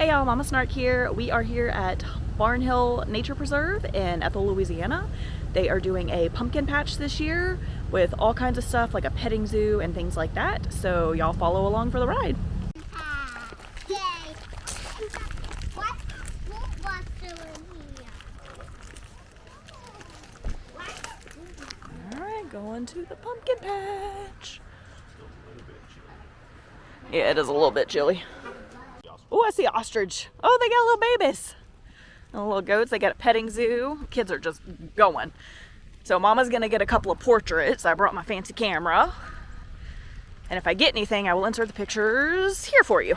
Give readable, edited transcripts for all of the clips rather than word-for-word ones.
Hey y'all, Mama Snark here. We are here at Barnhill Nature Preserve in Ethel, Louisiana. They are doing a pumpkin patch this year with all kinds of stuff like a petting zoo and things like that. So y'all follow along for the ride. Yay! What was doing here? Alright, going to the pumpkin patch. Yeah, it is a little bit chilly. Oh, I see an ostrich. Oh, they got little babies. And little goats. They got a petting zoo. Kids are just going. So Mama's going to get a couple of portraits. I brought my fancy camera. And if I get anything, I will insert the pictures here for you.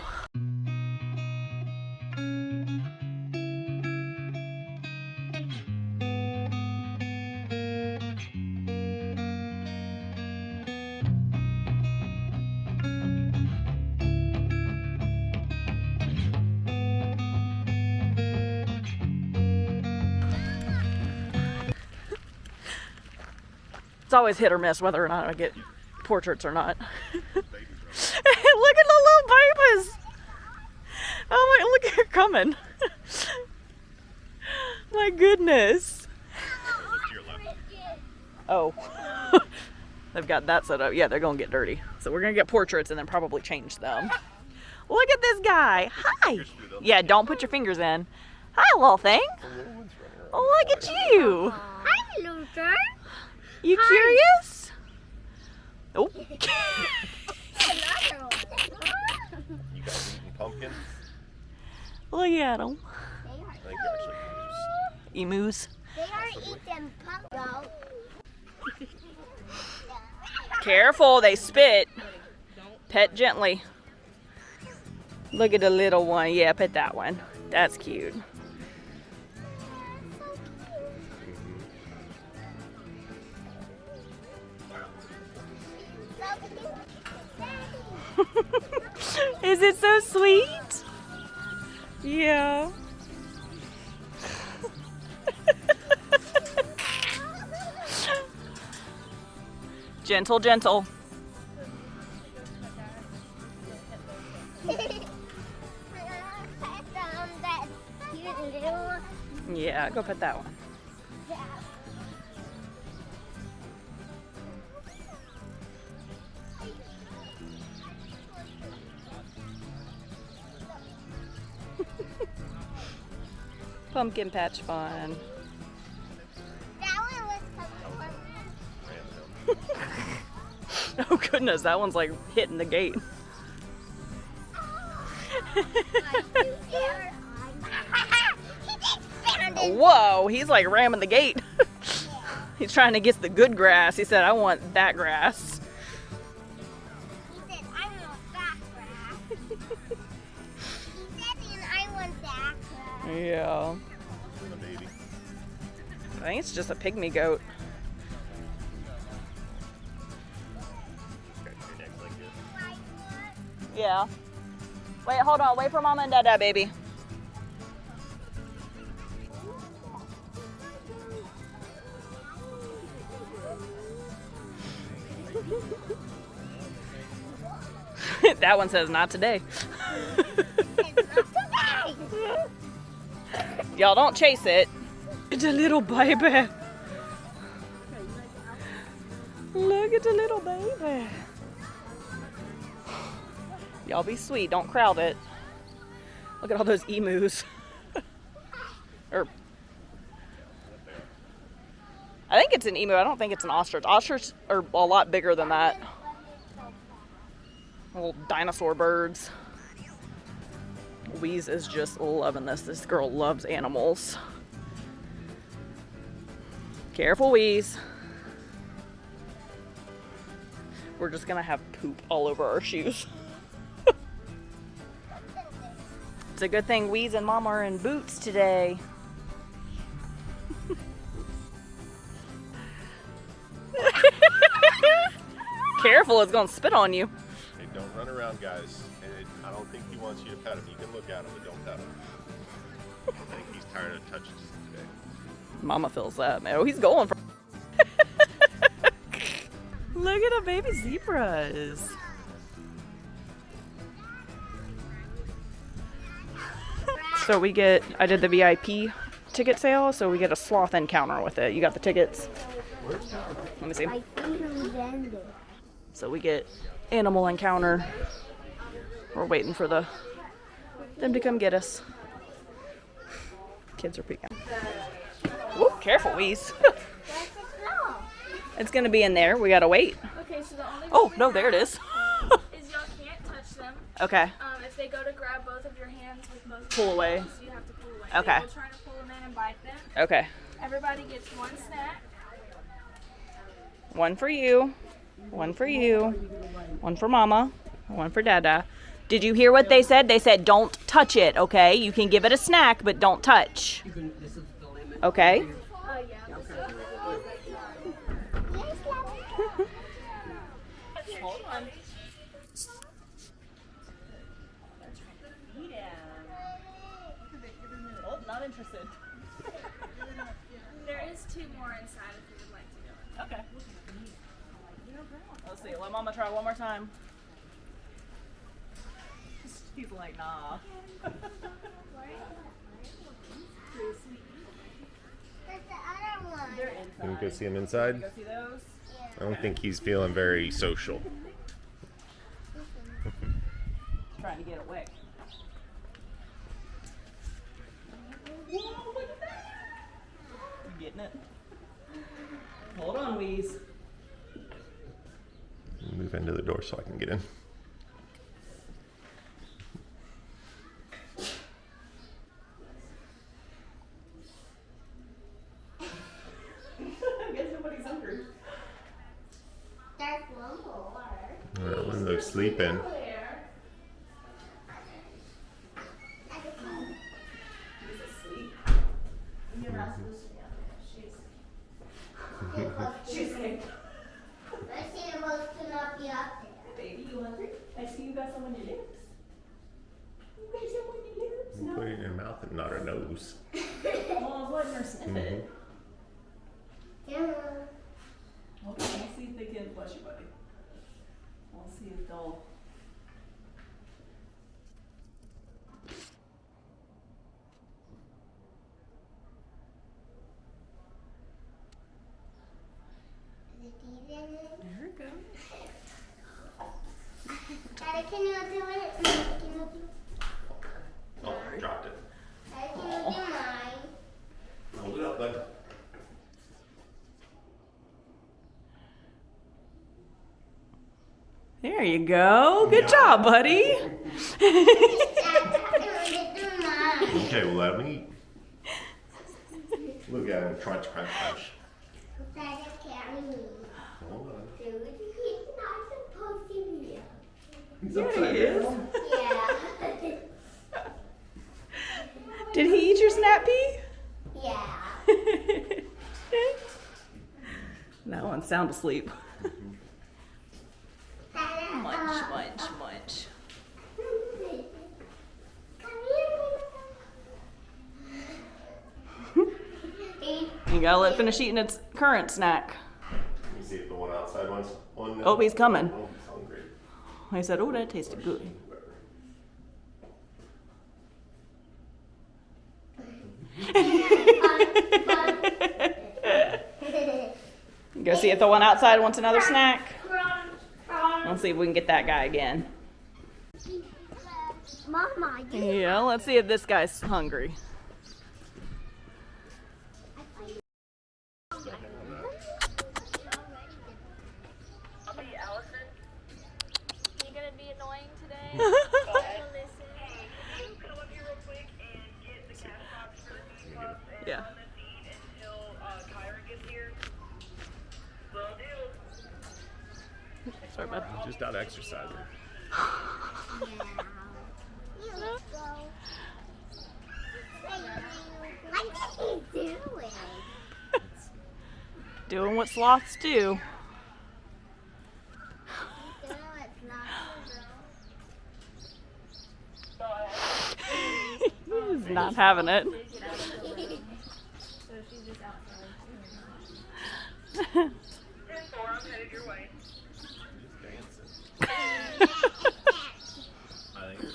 It's always hit or miss whether or not I get portraits or not. Look at the little babies! Oh my, look at her coming. My goodness. Oh. They've got that set up. Yeah, they're gonna get dirty. So we're gonna get portraits and then probably change them. Look at this guy. Hi. Yeah, don't put your fingers in. Hi, little thing. Oh, look at you. Hi, loser. You curious? Oh. Another one. You guys eating pumpkin? Look at them. I think they're actually Emus. They are eating pumpkin. Careful, they spit. Pet gently. Look at the little one. Yeah, pet that one. That's cute. Is it so sweet? Yeah. Gentle, gentle. Yeah, go pet that one. Pumpkin patch fun. That one was coming. Oh goodness, that one's like hitting the gate. Whoa, he's like ramming the gate. He's trying to get the good grass. He said, I want that grass. He said, I want that grass. He said, I want that grass. Yeah. a baby. I think it's just a pygmy goat. Scratch your neck like this. Yeah. Wait, hold on. Wait for Mama and Dada, baby. That one says not today. Y'all don't chase it. It's a little baby. Look at the little baby. Y'all be sweet. Don't crowd it. Look at all those emus. I think it's an emu. I don't think it's an ostrich. Ostriches are a lot bigger than that. Little dinosaur birds. Wheeze is just loving this. This girl loves animals. Careful, Wheeze. We're just gonna have poop all over our shoes. It's a good thing Wheeze and Mama are in boots today. Careful, it's gonna spit on you. Hey, don't run around, guys. And I don't think he wants you to pet him. You can look at him, but don't pet him. I think he's tired of touches today. Mama feels that, man. Oh, he's going for. Look at the baby zebras. So I did the VIP ticket sale, so we get a sloth encounter with it. You got the tickets? Let me see. I think it was ended. So we get animal encounter. We're waiting for them to come get us. Kids are peeking. Whoop, careful, Weeze. Where's the sloth? It's gonna be in there. We gotta wait. Okay, so the only Oh, no, there it is. is y'all can't touch them. Okay. If they go to grab both of your hands with both Pull away. hands, you have to pull away. Okay. They will try to pull them in and bite them. Okay. Everybody gets one snack. One for you. One for you. One for Mama. One for Dada. Did you hear what they said? They said don't touch it, okay? You can give it a snack, but don't touch. Okay? Yeah. Hold on. Oh, not interested. There is 2 more inside if you would like to go. Okay. Let's see. Let Mama try one more time. He's like, nah. Where's the other one? They're inside. Can we go see him inside? Go see those? I don't think he's feeling very social. Trying to get away. Whoa, look at that! You getting it? Hold on, Weeze. Move into the door so I can get in. I guess nobody's hungry. There's one more. Well, when they're sleeping. He's asleep. She's saying, But she's supposed to not be up there. baby, you hungry? I see you got some on your lips. You got some on your lips? You put it in your mouth and not her nose. Mama's letting her sniff it. Yeah. Okay, we'll see if they can, bless you, buddy. We'll see if they'll. There it goes. Daddy, can you do it? Can you do Oh, I dropped it. Daddy, can you do mine? Hold it up, bud. There you go. Good job, buddy. Dad, can you do mine? Okay, we'll let him eat. Look at him, crunch, crunch, crunch. Daddy, carry me. Hold on. Dude, he's not supposed to be here. He's There upside he is. down. Yeah. Did he eat your snap pea? Yeah. That one's sound asleep. Dada, Munch, munch, munch. Come here. You gotta let it finish eating its current snack. Let me see if the one outside one's on. Oh, he's coming. Oh, he's hungry. I said, oh, that tasted good. Go see if the one outside wants another snack. Let's see if we can get that guy again. Mama, Yeah, let's see if this guy's hungry. You gonna be annoying today? Yeah. Sorry, bud. Just out exercising. What are you doing? Doing what sloths do. He's not having it. I think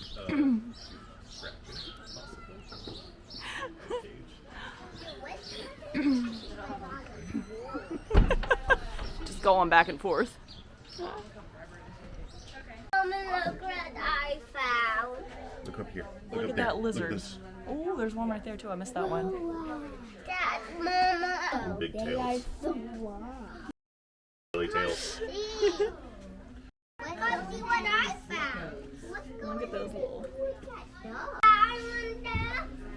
scratching, possibly. going back and forth. Mama, look what I found. Look up here. Look up at there. that Look lizard. at this. Oh, there's one right there too. I missed that one. Dad, Mama. Big tails. Really tails. See? Let's go see what I found. Look at those little.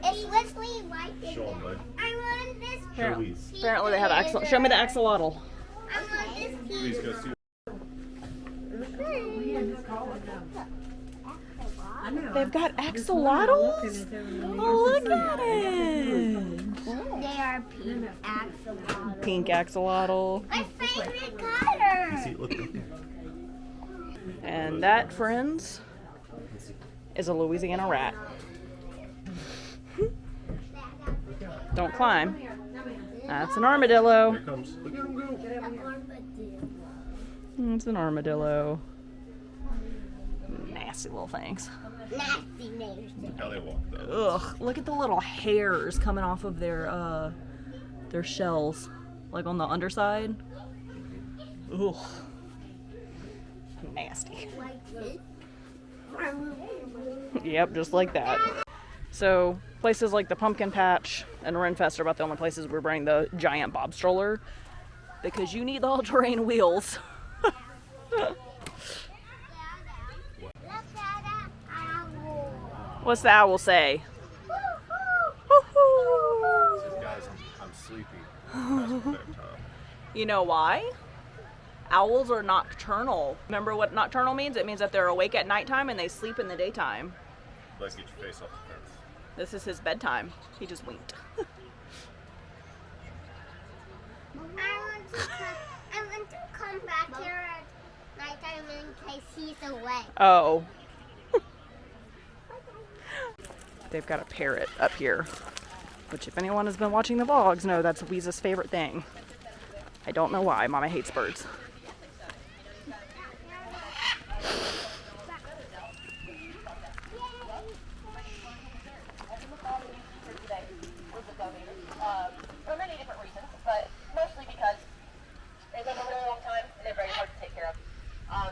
It's literally right there. Show 'em, bud. I want this. Apparently they have axolotl. Show me the axolotl. I want this Please piece. go see. They've got axolotls? Oh, look at it. They are pink axolotl. Pink axolotl. My favorite color. See, look up there. And that, friends, is a Louisiana rat. Don't climb. That's an armadillo. Here it comes. Look at him go. It's an armadillo. Nasty little things. Nasty names. Look how they walk though. Ugh, look at the little hairs coming off of their shells, like on the underside. Ugh. Nasty. Like this. Yep, just like that. So places like the Pumpkin Patch and Renfest are about the only places we bring the giant bob stroller because you need the all-terrain wheels. Look at that owl. What's the owl say? Says, guys, I'm sleepy. That's what they're tough. You know why? Owls are nocturnal. Remember what nocturnal means? It means that they're awake at nighttime and they sleep in the daytime. Let's get your face off the fence. This is his bedtime. He just winked. I want to come back here at nighttime in case he's awake. Oh. They've got a parrot up here, which if anyone has been watching the vlogs, know that's Louisa's favorite thing. I don't know why. Mama hates birds. For many different reasons, but mostly because they live a really long time and they're very hard to take care of.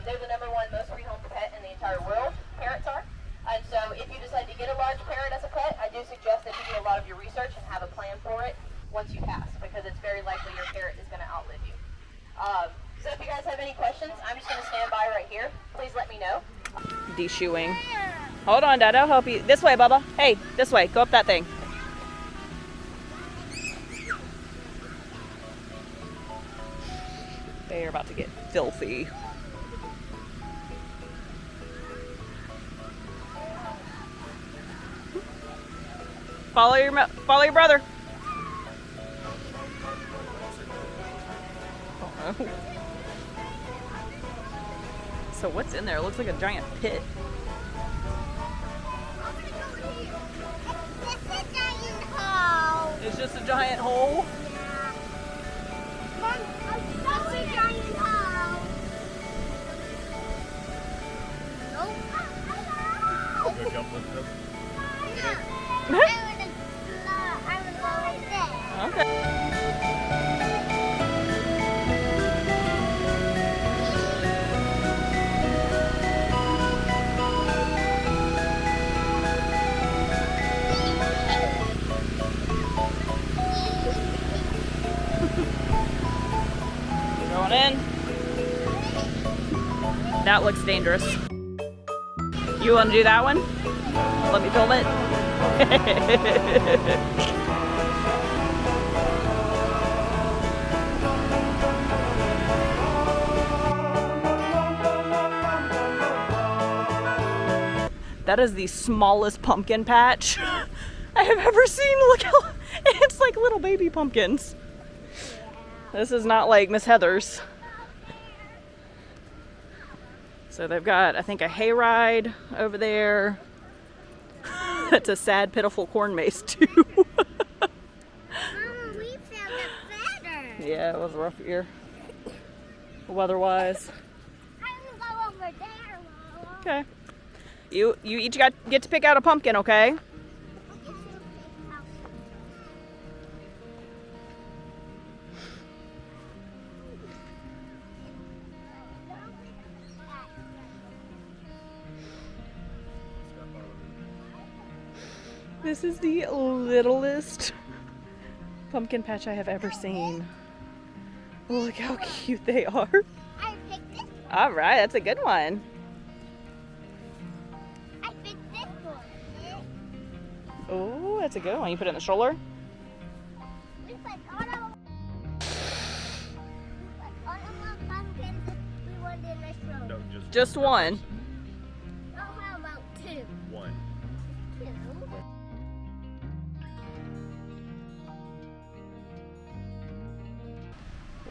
They're the #1 most rehomed pet in the entire world, parrots are. And so if you decide to get a large parrot as a pet, I do suggest that you do a lot of your research and have a plan for it once you pass, because it's very likely your parrot is going to outlive you. So if you guys have any questions, I'm just going to stand by right here. Please let me know. De-shoeing. Hold on, Dad. I'll help you. This way, Bubba. Hey, this way. Go up that thing. They are about to get filthy. Follow your brother. Oh, no. So what's in there? It looks like a giant pit. It's a giant hole. It's just a giant hole. Mom, that's a giant hole. Nope. Go jump with them. I would go right there. Okay. Going in. That looks dangerous. You want to do that one? Let me film it. That is the smallest pumpkin patch I have ever seen. Look how it's like little baby pumpkins. This is not like Miss Heather's. So they've got, I think, a hayride over there. That's a sad, pitiful corn maze too. Mama, we found a feather. Yeah, it was a rough year, weather-wise. I'm gonna go over there, Mama. Okay. You each get to pick out a pumpkin, okay? This is the littlest pumpkin patch I have ever seen. Look how cute they are. I picked this one. All right, that's a good one. I picked this one. Oh, that's a good one. You put it in the stroller? We put all of our pumpkins we wanted in this room. No, Just one. Oh, how about two? one. Two.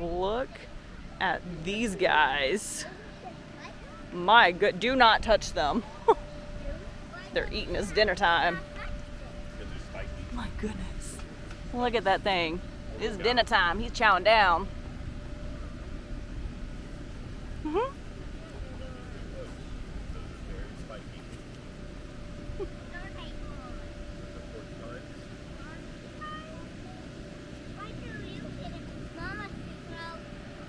Look at these guys. My good, do not touch them. They're eating us dinner time. Because he's spiky. My goodness. Look at that thing. It's dinner time. He's chowing down. Very spiky. Why do you get it? Mama,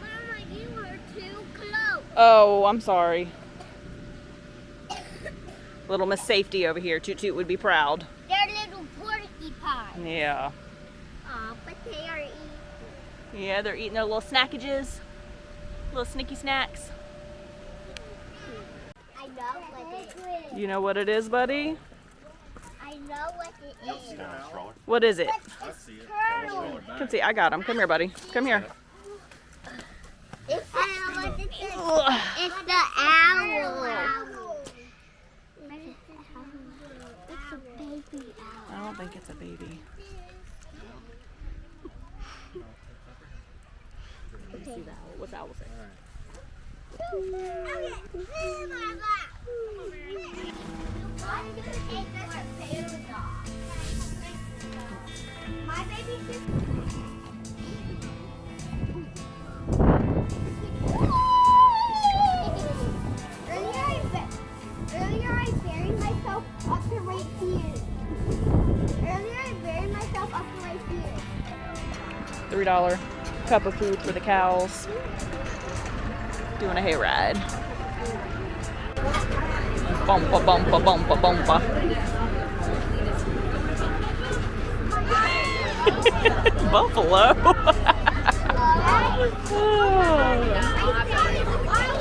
Mama, you were too close. Oh, I'm sorry. Little Miss Safety over here. Toot Toot would be proud. They're little porcupines. Yeah. Aw, but they are eating. Yeah, they're eating their little snackages. Little sneaky snacks. I know what it is. You know what it is, buddy? I know what it is. Sit down in the stroller. What is it? Turtle. Come see, I got him. Come here, buddy. Come here. It's the owl. It's a baby owl. I don't think it's a baby. Let me see the owl. What's the owl say? My baby Earlier I buried myself up to right here. $3 cup of food for the cows. Doing a hayride. Bumpa, bumpa, bumpa, bumpa. Buffalo.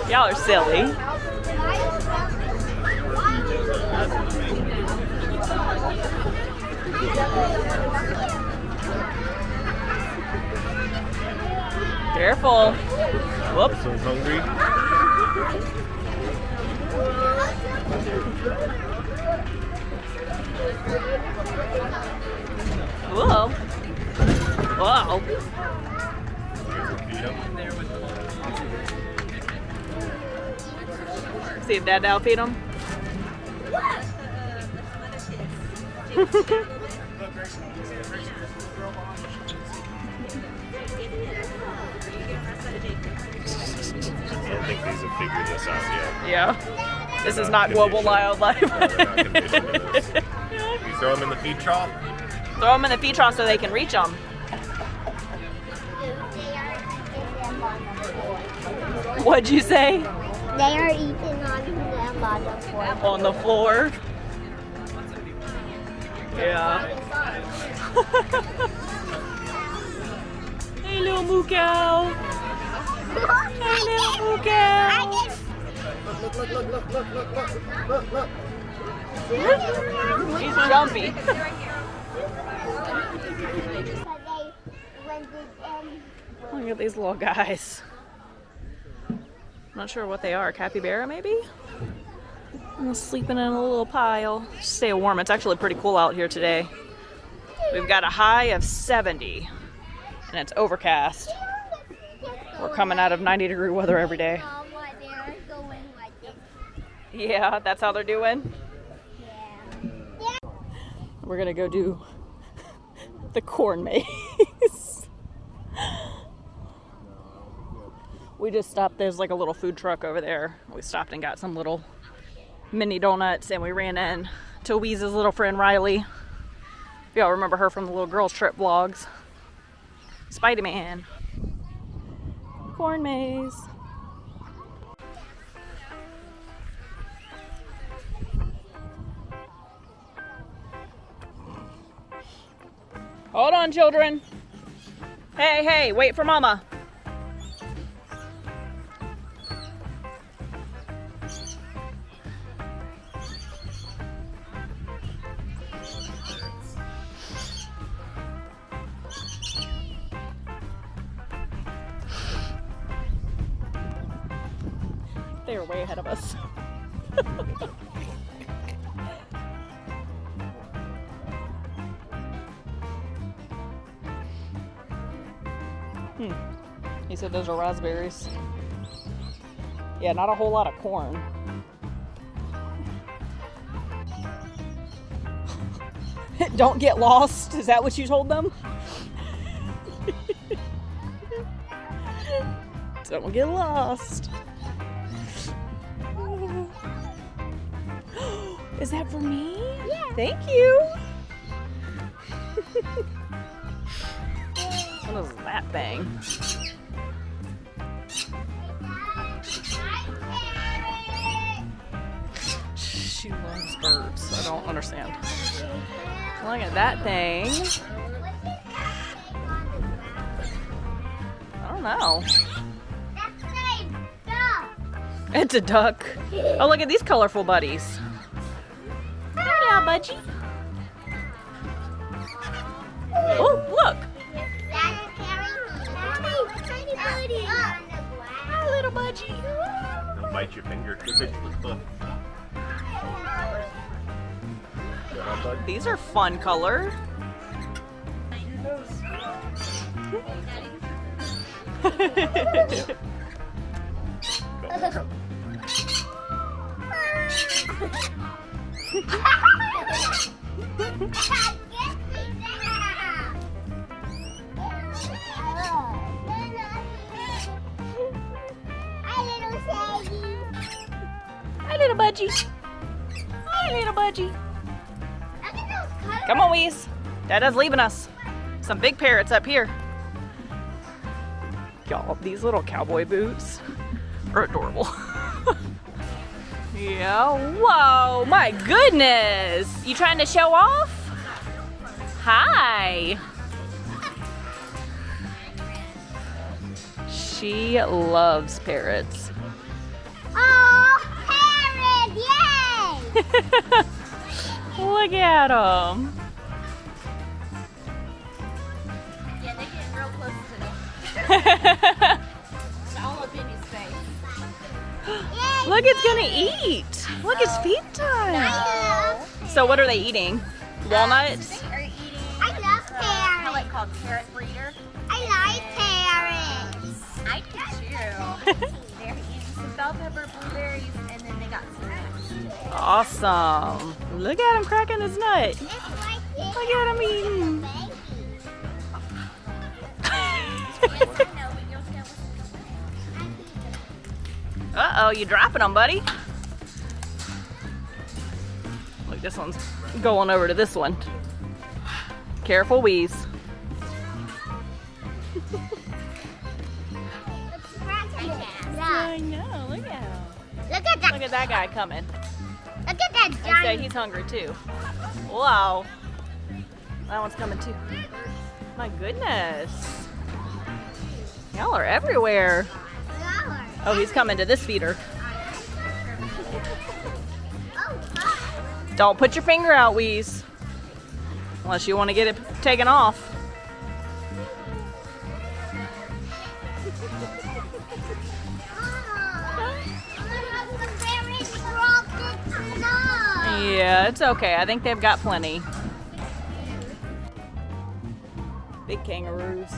Y'all are silly. Careful. Whoops. So hungry. Whoa. Whoa. Feed him. See if Dad will feed him. I don't think these have figured this out yet. Yeah. This is not global wildlife. No, they're not conditioned to this. You throw them in the feed trough. Throw them in the feed trough so they can reach them. What'd you say? They are eating on the floor. On the floor. Yeah. Hey, little moo cow. Hey, little moo cow. He's jumpy. Look at these little guys. Not sure what they are. Capybara, maybe? I'm sleeping in a little pile. Stay warm. It's actually pretty cool out here today. We've got a high of 70, and it's overcast. We're coming out of 90-degree weather every day. Yeah, that's how they're doing. We're gonna go do the corn maze. We just stopped. There's like a little food truck over there. We stopped and got some little mini donuts, and we ran in to Weeze's little friend Riley. If y'all remember her from the little girls trip vlogs. Spider-Man. Corn maze. Hold on, children. Hey, hey, wait for Mama. They were way ahead of us. He said those are raspberries. Yeah, not a whole lot of corn. Don't get lost. Is that what you told them? Don't get lost. Is that for me? Yeah. Thank you. What is that thing? She loves birds. I don't understand. Look at that thing. I don't know. That's a duck. It's a duck. Oh, look at these colorful buddies. Yeah, budgie. Oh, look. That's tiny buddy. Hi, little budgie. Don't bite your finger. These are fun color. Hi, little budgie. Hi, little budgie. Come on, Weeze. Dada's leaving us. Some big parrots up here. Y'all, these little cowboy boots are adorable. Yeah, whoa, my goodness. You trying to show off? Hi. She loves parrots. Oh, parrot! Yay! Look at them. Yeah, they get real close to them. All up in his face. Look, it's gonna eat. Look, it's feed time. So what are they eating? Walnuts? They are eating. I love I parrots. like called carrot breeder. I like parrots. I do too. They're eating some bell pepper, blueberries, and then they got some nuts. Awesome. Look at him cracking his nut. It's like this. Look at him eating. Uh-oh, you dropping them, buddy. Look, this one's going over to this one. Careful, Weeze. I know, look at him. Look at that. Look at that guy coming. Look at that They say giant. he's hungry too. Wow. That one's coming too. My goodness. Y'all are everywhere. flower. Oh, he's coming to this feeder. Oh, Don't put your finger out, Weeze. Unless you want to get it taken off. Yeah, it's okay. I think they've got plenty. Big kangaroos.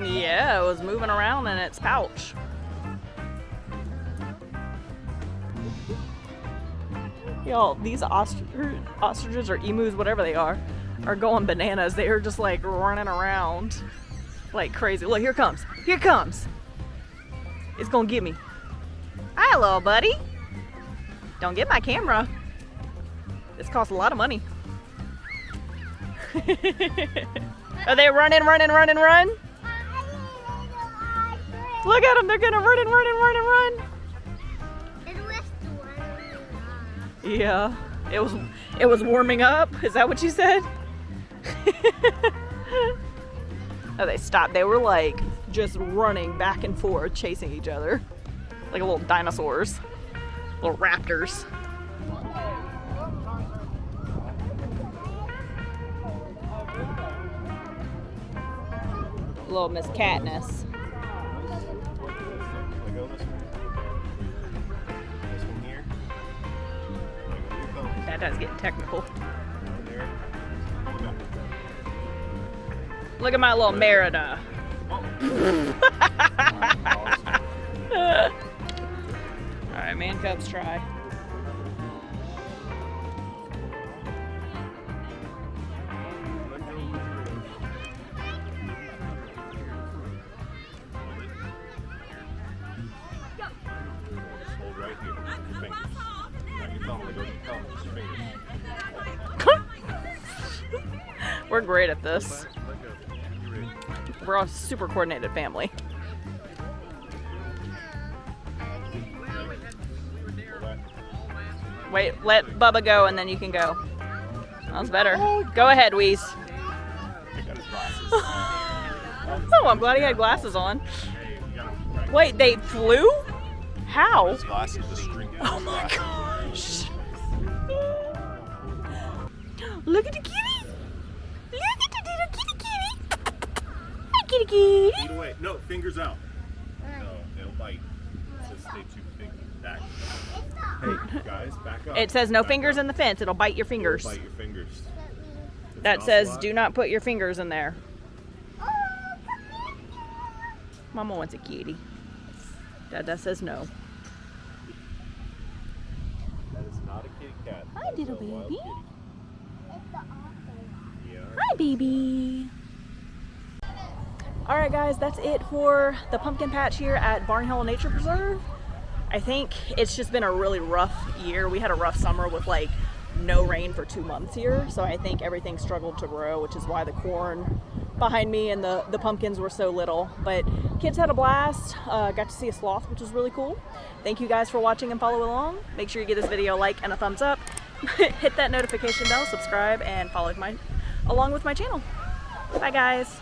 Yeah, it was moving around in its pouch. Y'all, these ostriches or emus, whatever they are going bananas. They are just like running around like crazy. Look, here it comes. Here it comes. It's gonna get me. Hi, little buddy. Don't get my camera. This costs a lot of money. Are they running, running, running, run? Look at them. They're gonna run and run and run and run. Yeah. It was warming up. Is that what you said? Oh, they stopped. They were like just running back and forth, chasing each other. Like little dinosaurs. Little raptors. Little Miss Katniss. That does get technical. Look at my little Merida. Alright, man cubs try. Hold right here. Your fingers. Not your thumb. Let go of your thumb. Just your fingers. We're great at this. Let go. You ready? We're a super coordinated family. Hold that. Wait, let Bubba go and then you can go. That was better. Go ahead, Wheeze. Pick out his glasses. Oh, I'm glad he had glasses on. Hey, you got him right. Wait, they flew? How? His glasses, the string. Oh my gosh. Look at the kitty. Look at the little kitty kitty. Hi, kitty kitty. Feet away. No, fingers out. No, they'll bite. It says stay 2 feet back. Hey, guys, back up. It says no Back fingers up. in the fence. It'll bite your fingers. Bite your fingers. It's That an says ocelot. do not put your fingers in there. Mama wants a kitty. Dada says no. That is not a kitty cat. Hi, That is little a wild baby. kitty. Yeah. Hi, baby. All right, guys, that's it for the pumpkin patch here at Barnhill Nature Preserve. I think it's just been a really rough year. We had a rough summer with like no rain for 2 months here, so I think everything struggled to grow, which is why the corn behind me and the pumpkins were so little. But kids had a blast. Got to see a sloth, which was really cool. Thank you guys for watching and follow along. Make sure you give this video a like and a thumbs up. Hit that notification bell, subscribe, and follow along with my channel. Bye, guys.